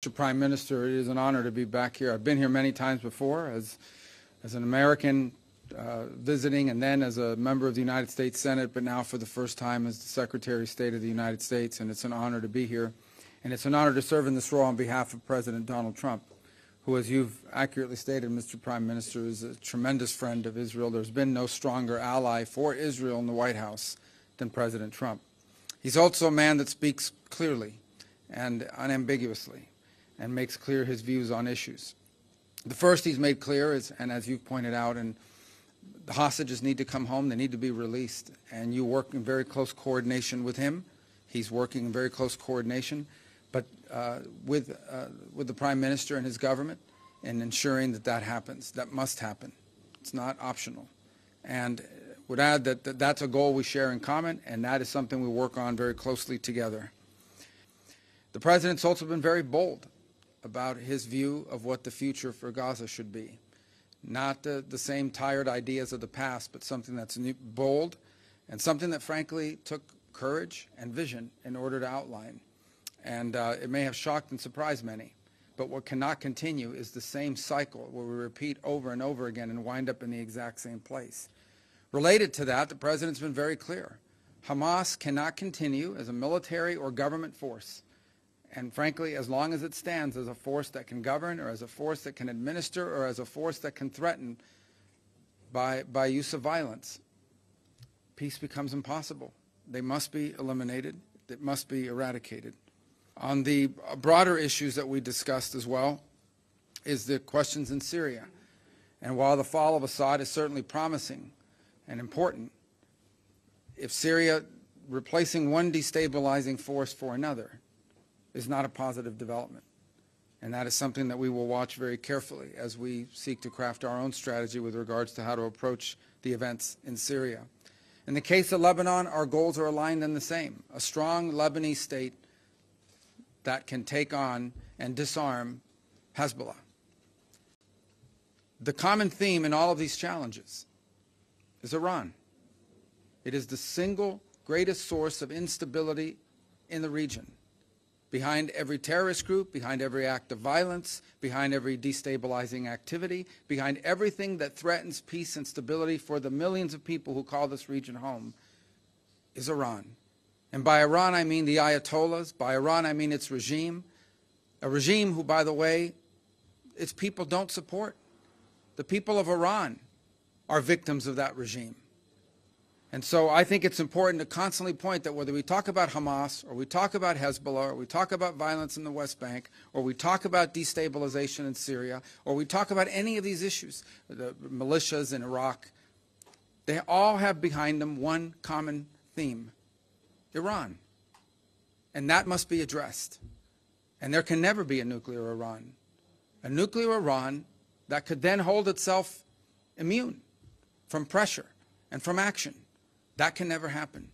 Mr. Prime Minister, it is an honor to be back here. I've been here many times before as an American visiting and then as a member of the United States Senate, but now for the first time as the Secretary of State of the United States, and it's an honor to be here. And it's an honor to serve in this role on behalf of President Donald Trump, who, as you've accurately stated, Mr. Prime Minister, is a tremendous friend of Israel. There's been no stronger ally for Israel in the White House than President Trump. He's also a man that speaks clearly and unambiguously and makes clear his views on issues. The first he's made clear is, and as you've pointed out, and the hostages need to come home, they need to be released, and you work in very close coordination with him. He's working in very close coordination, but with the Prime Minister and his government in ensuring that that happens. That must happen. It's not optional. And would add that that's a goal we share in common, and that is something we work on very closely together. The President's also been very bold about his view of what the future for Gaza should be. Not the same tired ideas of the past, but something that's new, bold, and something that frankly took courage and vision in order to outline. And it may have shocked and surprised many, but what cannot continue is the same cycle where we repeat over and over again and wind up in the exact same place. Related to that, the President's been very clear. Hamas cannot continue as a military or government force. And frankly, as long as it stands as a force that can govern, or as a force that can administer, or as a force that can threaten by use of violence, peace becomes impossible. They must be eliminated. It must be eradicated. On the broader issues that we discussed as well is the questions in Syria. And while the fall of Assad is certainly promising and important, if Syria replacing one destabilizing force for another is not a positive development. And that is something that we will watch very carefully as we seek to craft our own strategy with regards to how to approach the events in Syria. In the case of Lebanon, our goals are aligned and the same. A strong Lebanese state that can take on and disarm Hezbollah. The common theme in all of these challenges is Iran. It is the single greatest source of instability in the region. Behind every terrorist group, behind every act of violence, behind every destabilizing activity, behind everything that threatens peace and stability for the millions of people who call this region home, is Iran. And by Iran, I mean the Ayatollahs. By Iran, I mean its regime. A regime who, by the way, its people don't support. The people of Iran are victims of that regime. And so I think it's important to constantly point that whether we talk about Hamas, or we talk about Hezbollah, or we talk about violence in the West Bank, or we talk about destabilization in Syria, or we talk about any of these issues, the militias in Iraq, they all have behind them one common theme: Iran. And that must be addressed. And there can never be a nuclear Iran. A nuclear Iran that could then hold itself immune from pressure and from action. That can never happen.